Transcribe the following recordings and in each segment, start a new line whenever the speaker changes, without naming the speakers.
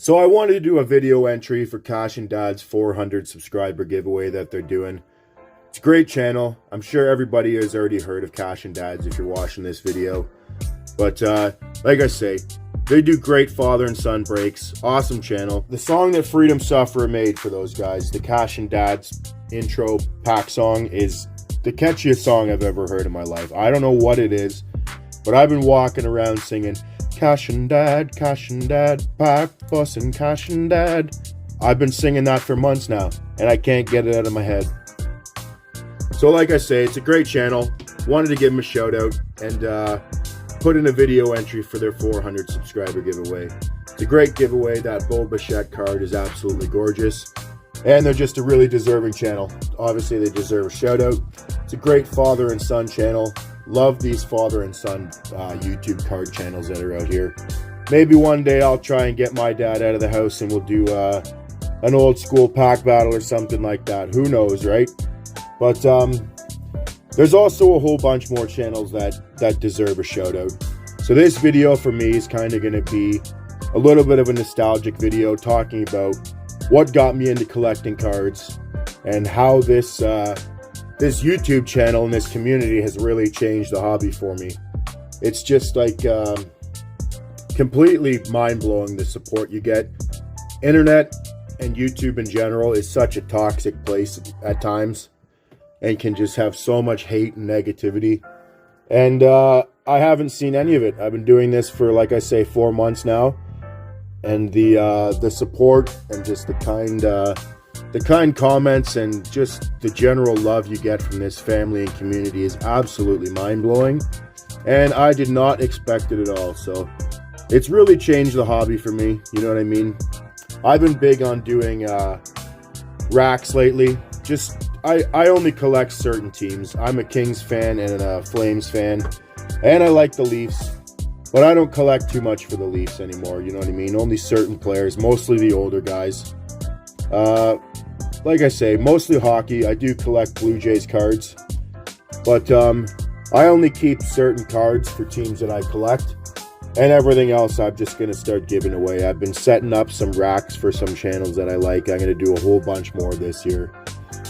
So I wanted to do a video entry for Cash and Dad's 400 subscriber giveaway that they're doing. It's a great channel. I'm sure everybody has already heard of Cash and Dad's if you're watching this video. But like I say, they do great father and son breaks. Awesome channel. The song that Freedom Sufferer made for those guys, the Cash and Dad's intro pack song, is the catchiest song I've ever heard in my life. I don't know what it is, but I've been walking around singing Cash and Dad, pack bussin' Cash and Dad. I've been singing that for months now, and I can't get it out of my head. So like I say, it's a great channel. Wanted to give them a shout out and put in a video entry for their 400 subscriber giveaway. It's a great giveaway. That Bo Bichette card is absolutely gorgeous. And they're just a really deserving channel. Obviously, they deserve a shout out. It's a great father and son channel. Love these father and son YouTube card channels that are out here. Maybe one day I'll try and get my dad out of the house and we'll do an old school pack battle or something like that. Who knows, right? But there's also a whole bunch more channels that deserve a shout out. So this video for me is kind of going to be a little bit of a nostalgic video talking about what got me into collecting cards and how this this YouTube channel and this community has really changed the hobby for me. It's just like completely mind-blowing the support you get. Internet and YouTube in general is such a toxic place at times and can just have so much hate and negativity. And I haven't seen any of it. I've been doing this for, like I say, 4 months now. And the support and just the kind comments and just the general love you get from this family and community is absolutely mind-blowing. And I did not expect it at all. So it's really changed the hobby for me. You know what I mean? I've been big on doing racks lately. I only collect certain teams. I'm a Kings fan and a Flames fan. And I like the Leafs. But I don't collect too much for the Leafs anymore, you know what I mean? Only certain players, mostly the older guys. Like I say, mostly hockey. I do collect Blue Jays cards. But I only keep certain cards for teams that I collect. And everything else I'm just going to start giving away. I've been setting up some racks for some channels that I like. I'm going to do a whole bunch more this year.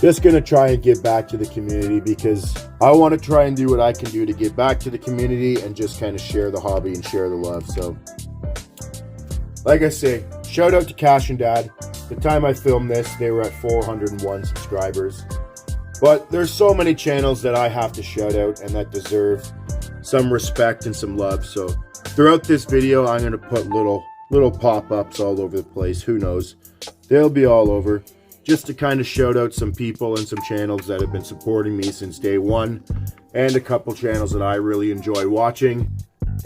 Just going to try and give back to the community because I want to try and do what I can do to give back to the community and just kind of share the hobby and share the love. So, like I say, shout out to Cash and Dad. The time I filmed this, they were at 401 subscribers. But there's so many channels that I have to shout out and that deserve some respect and some love. So, throughout this video, I'm going to put little pop-ups all over the place. Who knows? They'll be all over. Just to kind of shout out some people and some channels that have been supporting me since day one, and a couple channels that I really enjoy watching.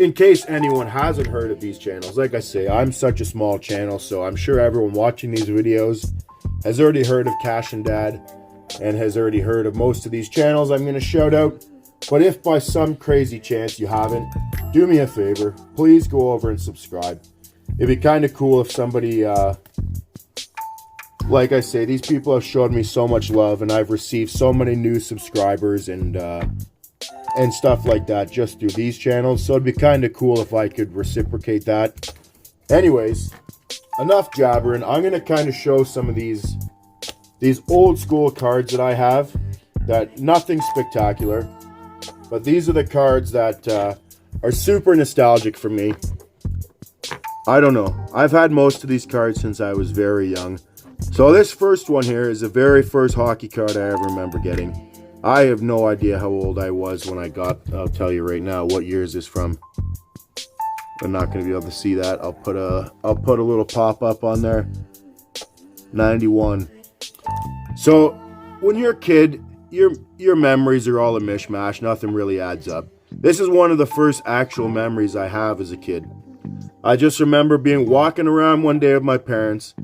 In case anyone hasn't heard of these channels, like I say, I'm such a small channel, so I'm sure everyone watching these videos has already heard of Cash and Dad and has already heard of most of these channels I'm going to shout out. But if by some crazy chance you haven't, do me a favor, please go over and subscribe. It'd be kind of cool if somebody like I say, these people have showed me so much love, and I've received so many new subscribers and stuff like that just through these channels. So it'd be kind of cool if I could reciprocate that. Anyways, enough jabbering. I'm gonna kind of show some of these old school cards that I have. That nothing spectacular, but these are the cards that are super nostalgic for me. I don't know. I've had most of these cards since I was very young. So this first one here is the very first hockey card I ever remember getting. I have no idea how old I was when I got, I'll tell you right now, what year is this from? I'm not going to be able to see that. I'll put a little pop-up on there. 91. So when you're a kid, your memories are all a mishmash. Nothing really adds up. This is one of the first actual memories I have as a kid. I just remember walking around one day with my parents,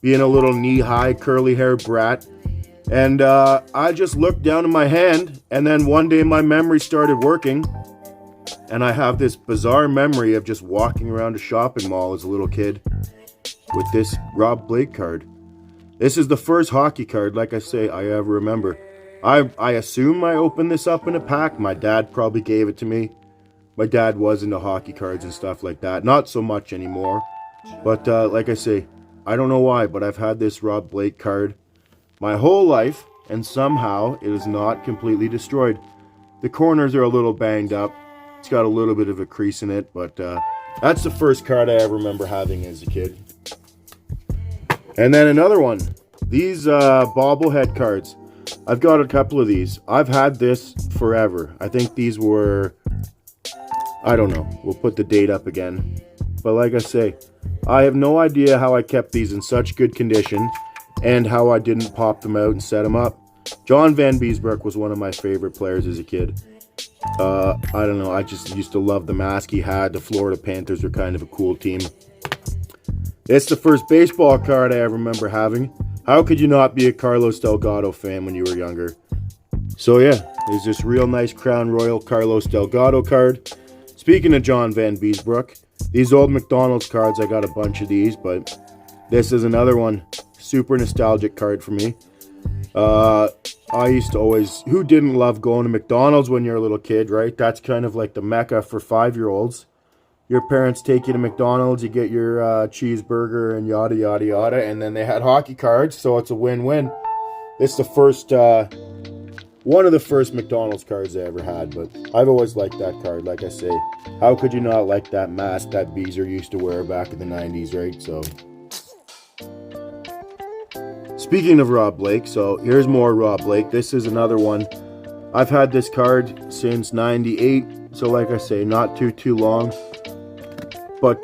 being a little knee-high, curly-haired brat. And I just looked down at my hand, and then one day my memory started working. And I have this bizarre memory of just walking around a shopping mall as a little kid with this Rob Blake card. This is the first hockey card, like I say, I ever remember. I assume I opened this up in a pack. My dad probably gave it to me. My dad was into hockey cards and stuff like that. Not so much anymore. But like I say, I don't know why, but I've had this Rob Blake card my whole life, and somehow it is not completely destroyed. The corners are a little banged up. It's got a little bit of a crease in it, but that's the first card I ever remember having as a kid. And then another one. These bobblehead cards. I've got a couple of these. I've had this forever. I think these were, I don't know. We'll put the date up again. But like I say, I have no idea how I kept these in such good condition and how I didn't pop them out and set them up. John Van Beesbrook was one of my favorite players as a kid. I don't know. I just used to love the mask he had. The Florida Panthers were kind of a cool team. It's the first baseball card I ever remember having. How could you not be a Carlos Delgado fan when you were younger? So yeah, there's this real nice Crown Royal Carlos Delgado card. Speaking of John Van Beesbrook, these old McDonald's cards, I got a bunch of these, but this is another one. Super nostalgic card for me. I used to always, who didn't love going to McDonald's when you're a little kid, right? That's kind of like the mecca for 5-year-olds. Your parents take you to McDonald's, you get your cheeseburger and yada, yada, yada. And then they had hockey cards, so it's a win-win. It's the first, one of the first McDonald's cards I ever had. But I've always liked that card, like I say. How could you not like that mask that Beezer used to wear back in the 90s, right? So, speaking of Rob Blake, so here's more Rob Blake. This is another one. I've had this card since 98. So like I say, not too long. But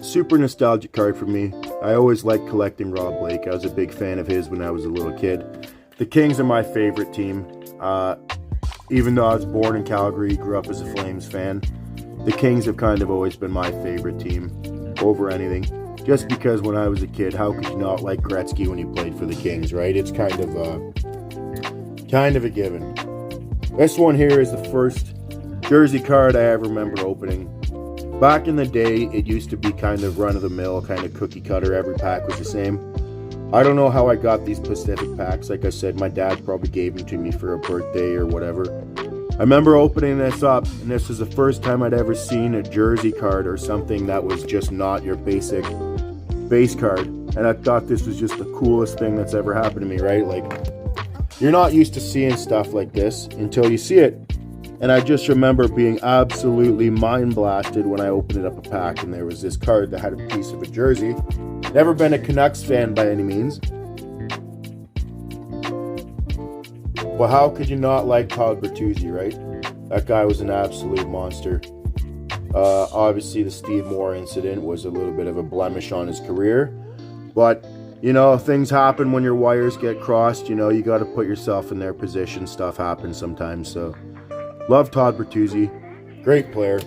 super nostalgic card for me. I always liked collecting Rob Blake. I was a big fan of his when I was a little kid. The Kings are my favorite team. Even though I was born in Calgary, grew up as a Flames fan, the Kings have kind of always been my favorite team over anything. Just because when I was a kid, how could you not like Gretzky when he played for the Kings, right? It's kind of a given. This one here is the first jersey card I ever remember opening. Back in the day, it used to be kind of run-of-the-mill, kind of cookie-cutter. Every pack was the same. I don't know how I got these Pacific packs. Like I said, my dad probably gave them to me for a birthday or whatever. I remember opening this up, and this was the first time I'd ever seen a jersey card or something that was just not your basic base card. And I thought this was just the coolest thing that's ever happened to me, right? Like, you're not used to seeing stuff like this until you see it. And I just remember being absolutely mind blasted when I opened it up a pack and there was this card that had a piece of a jersey. Never been a Canucks fan by any means. But how could you not like Todd Bertuzzi, right? That guy was an absolute monster. Obviously the Steve Moore incident was a little bit of a blemish on his career. But, you know, things happen when your wires get crossed. You know, you got to put yourself in their position. Stuff happens sometimes, so... Love Todd Bertuzzi. Great player.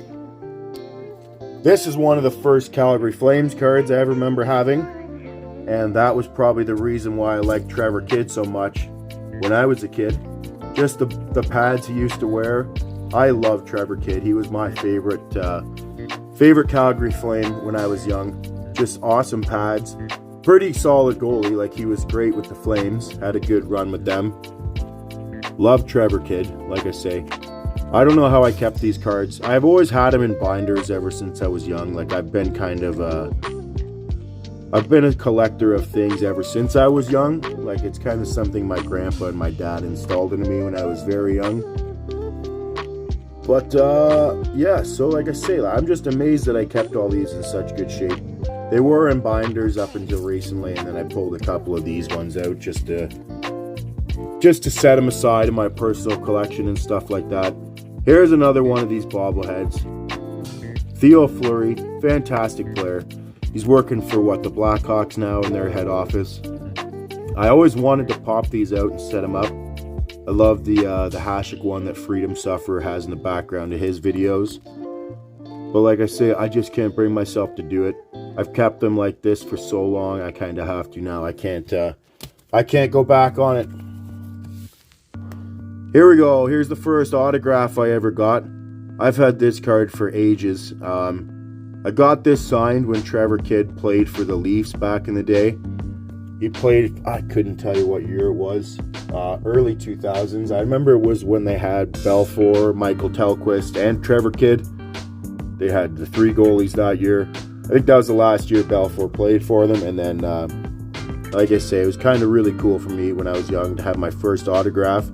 This is one of the first Calgary Flames cards I ever remember having. And that was probably the reason why I liked Trevor Kidd so much when I was a kid. Just the pads he used to wear. I loved Trevor Kidd. He was my favorite Calgary Flame when I was young. Just awesome pads. Pretty solid goalie. Like, he was great with the Flames. Had a good run with them. Loved Trevor Kidd, like I say. I don't know how I kept these cards. I've always had them in binders ever since I was young. Like, I've been kind of I've been a collector of things ever since I was young. Like, it's kind of something my grandpa and my dad installed into me when I was very young. But yeah, so like I say, I'm just amazed that I kept all these in such good shape. They were in binders up until recently, and then I pulled a couple of these ones out just to set them aside in my personal collection and stuff like that. Here's another one of these bobbleheads. Theo Fleury, fantastic player. He's working for, the Blackhawks now in their head office. I always wanted to pop these out and set them up. I love the Hasek one that Freedom Sufferer has in the background of his videos. But like I say, I just can't bring myself to do it. I've kept them like this for so long, I kind of have to now. I can't go back on it. Here we go. Here's the first autograph I ever got. I've had this card for ages. I got this signed when Trevor Kidd played for the Leafs back in the day. He played, I couldn't tell you what year it was, early 2000s. I remember it was when they had Belfour, Michael Telquist, and Trevor Kidd. They had the 3 goalies that year. think that was the last year Belfour played for them. And then, like I say, it was kind of really cool for me when I was young to have my first autograph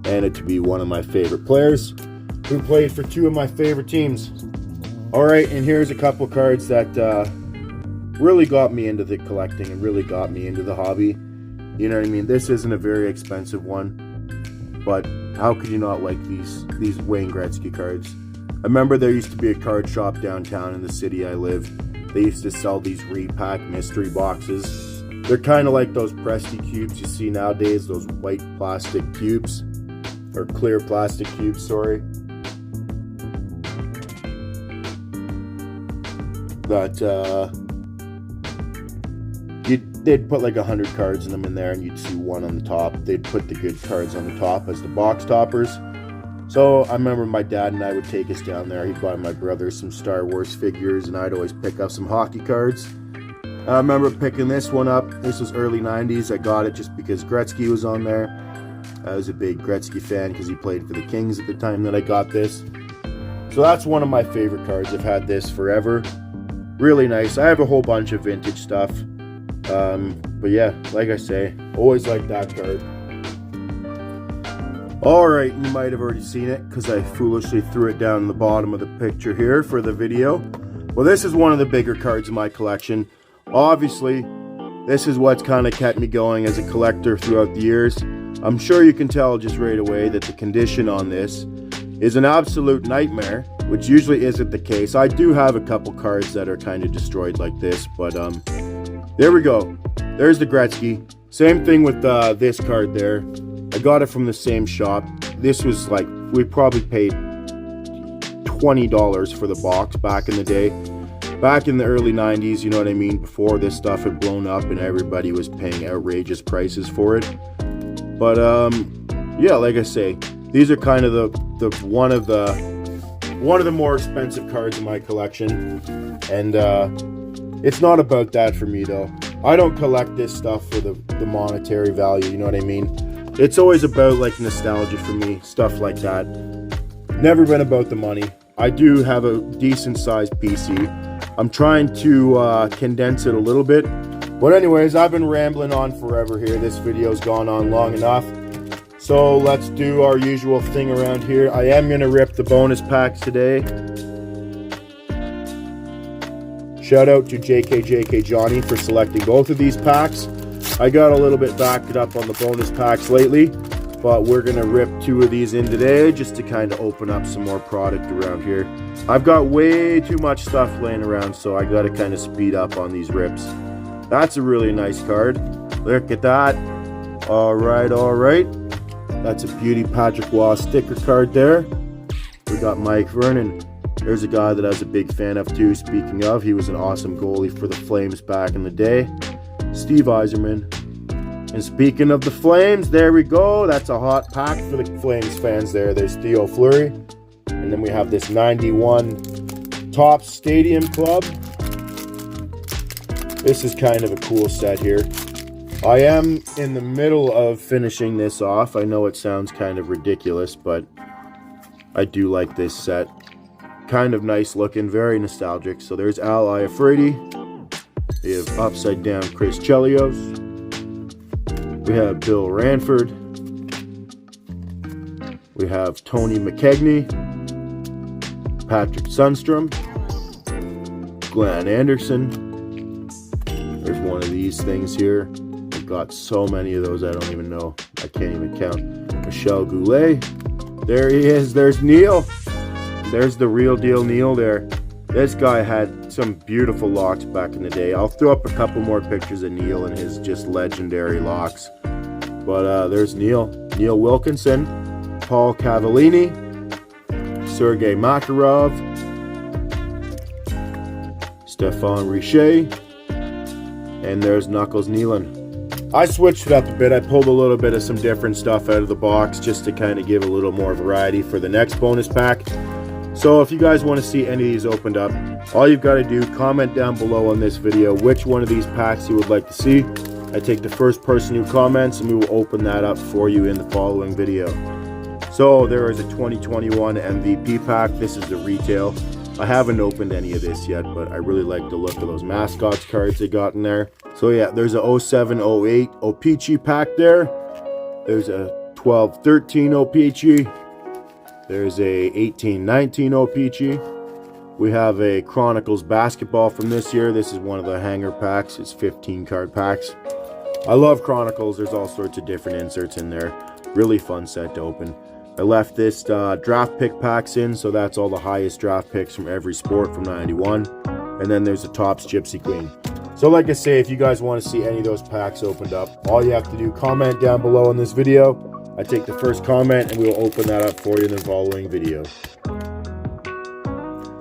and it to be one of my favorite players who played for two of my favorite teams. All right, and here's a couple cards that really got me into the collecting and really got me into the hobby. You know what I mean? This isn't a very expensive one, but how could you not like these Wayne Gretzky cards? I remember there used to be a card shop downtown in the city I lived. They used to sell these repack mystery boxes. They're kind of like those Presti cubes you see nowadays, those white plastic cubes, or clear plastic cubes, sorry. That they'd put like 100 cards in them in there, and you'd see one on the top. They'd put the good cards on the top as the box toppers. So I remember my dad and I would take us down there. He'd buy my brother some Star Wars figures, and I'd always pick up some hockey cards. I remember picking this one up. This was early 90s. I got it just because Gretzky was on there. I was a big Gretzky fan because he played for the Kings at the time that I got this. So that's one of my favorite cards. I've had this forever. Really nice. I have a whole bunch of vintage stuff. But yeah, like I say, always like that card. Alright, you might have already seen it because I foolishly threw it down in the bottom of the picture here for the video. Well, this is one of the bigger cards in my collection. Obviously, this is what's kind of kept me going as a collector throughout the years. I'm sure you can tell just right away that the condition on this is an absolute nightmare, which usually isn't the case. I do have a couple cards that are kind of destroyed like this, but there we go. There's the Gretzky. Same thing with this card there. I got it from the same shop. This was like, we probably paid $20 for the box back in the day. Back in the early 90s, you know what I mean? Before this stuff had blown up and everybody was paying outrageous prices for it. But yeah, like I say, these are kind of the one of the more expensive cards in my collection. And it's not about that for me though. I don't collect this stuff for the monetary value, you know what I mean? It's always about like nostalgia for me, stuff like that. Never been about the money. I do have a decent sized PC. I'm trying to condense it a little bit. But anyways, I've been rambling on forever here. This video's gone on long enough. So let's do our usual thing around here. I am going to rip the bonus packs today. Shout out to JK Johnny for selecting both of these packs. I got a little bit backed up on the bonus packs lately, but we're going to rip two of these in today just to kind of open up some more product around here. I've got way too much stuff laying around, so I got to kind of speed up on these rips. That's a really nice card. Look at that. All right. That's a beauty Patrick Waugh sticker card there. We got Mike Vernon. There's a guy that I was a big fan of too. Speaking of, he was an awesome goalie for the Flames back in the day. Steve Yzerman. And speaking of the Flames, there we go. That's a hot pack for the Flames fans there. There's Theo Fleury. And then we have this 91 Topps Stadium Club. This is kind of a cool set here. I am in the middle of finishing this off. I know it sounds kind of ridiculous, but I do like this set. Kind of nice looking, very nostalgic. So there's Al Iafrate. We have upside down Chris Chelios. We have Bill Ranford. We have Tony McKegney. Patrick Sundstrom. Glenn Anderson. There's one of these things here. I've got so many of those I don't even know. I can't even count. Michel Goulet. There he is. There's Neil. There's the real deal Neil there. This guy had some beautiful locks back in the day. I'll throw up a couple more pictures of Neil and his just legendary locks. But there's Neil. Neil Wilkinson. Paul Cavallini. Sergei Makarov. Stefan Richer. And there's Knuckles Nealon. I switched it up a bit. I pulled a little bit of some different stuff out of the box just to kind of give a little more variety for the next bonus pack. So if you guys want to see any of these opened up, all you've got to do, comment down below on this video which one of these packs you would like to see. I take the first person who comments and we will open that up for you in the following video. So there is a 2021 MVP pack. This is the retail. I haven't opened any of this yet, but I really like the look of those mascots cards they got in there. So yeah, there's a 07-08 O-Pee-Chee pack there. There's a 12-13 O-Pee-Chee. There's a 18-19 O-Pee-Chee. We have a Chronicles Basketball from this year. This is one of the hanger packs. It's 15 card packs. I love Chronicles. There's all sorts of different inserts in there. Really fun set to open. I left this draft pick packs in, so that's all the highest draft picks from every sport from 91. And then there's the Topps Gypsy Queen. So like I say, if you guys want to see any of those packs opened up, all you have to do, comment down below in this video. I take the first comment and we will open that up for you in the following video.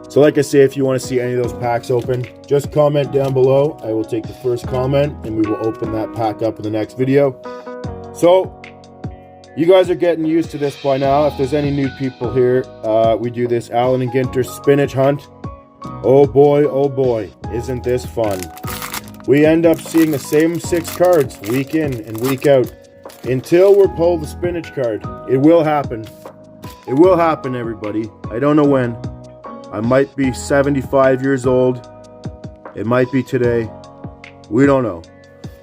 So like I say, if you want to see any of those packs open, just comment down below. I will take the first comment and we will open that pack up in the next video. So you guys are getting used to this by now. If there's any new people here, we do this Allen and Ginter spinach hunt. Oh boy, isn't this fun. We end up seeing the same 6 cards week in and week out until we're pulled the spinach card. It will happen. It will happen, everybody. I don't know when. I might be 75 years old. It might be today. We don't know.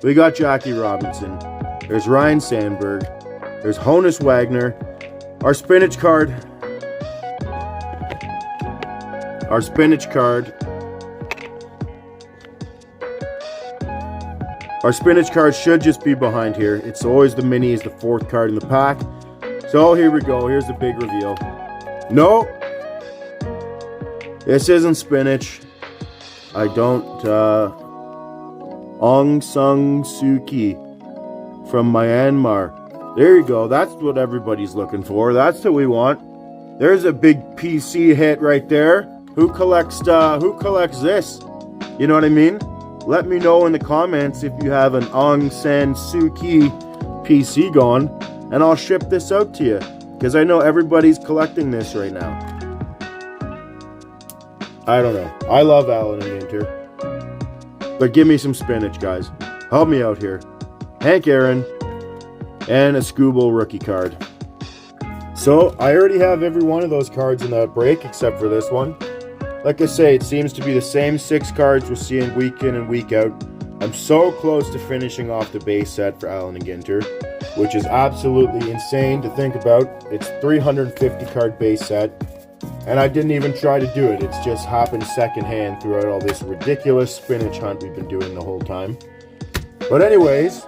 We got Jackie Robinson. There's Ryan Sandberg. There's Honus Wagner. Our spinach card. Our spinach card. Our spinach card should just be behind here. It's always the mini is the 4th card in the pack. So here we go. Here's the big reveal. No. This isn't spinach. I don't, Aung San Suu Kyi from Myanmar. There you go. That's what everybody's looking for. That's what we want. There's a big PC hit right there. Who collects this? You know what I mean? Let me know in the comments if you have an Aung San Suu Kyi PC going, and I'll ship this out to you. Because I know everybody's collecting this right now. I don't know. I love Allen and Ginter. But give me some spinach, guys. Help me out here. Hank Aaron. And a Scooble rookie card. So, I already have every one of those cards in the break, except for this one. Like I say, it seems to be the same 6 cards we're seeing week in and week out. I'm so close to finishing off the base set for Allen and Ginter, which is absolutely insane to think about. It's 350 card base set. And I didn't even try to do it. It's just happened secondhand throughout all this ridiculous spinach hunt we've been doing the whole time. But anyways,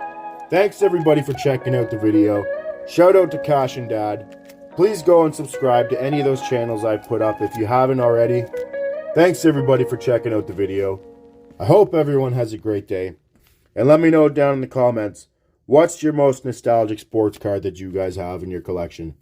thanks everybody for checking out the video. Shout out to Cash and Dad. Please go and subscribe to any of those channels I've put up if you haven't already. Thanks everybody for checking out the video. I hope everyone has a great day. And let me know down in the comments, what's your most nostalgic sports card that you guys have in your collection?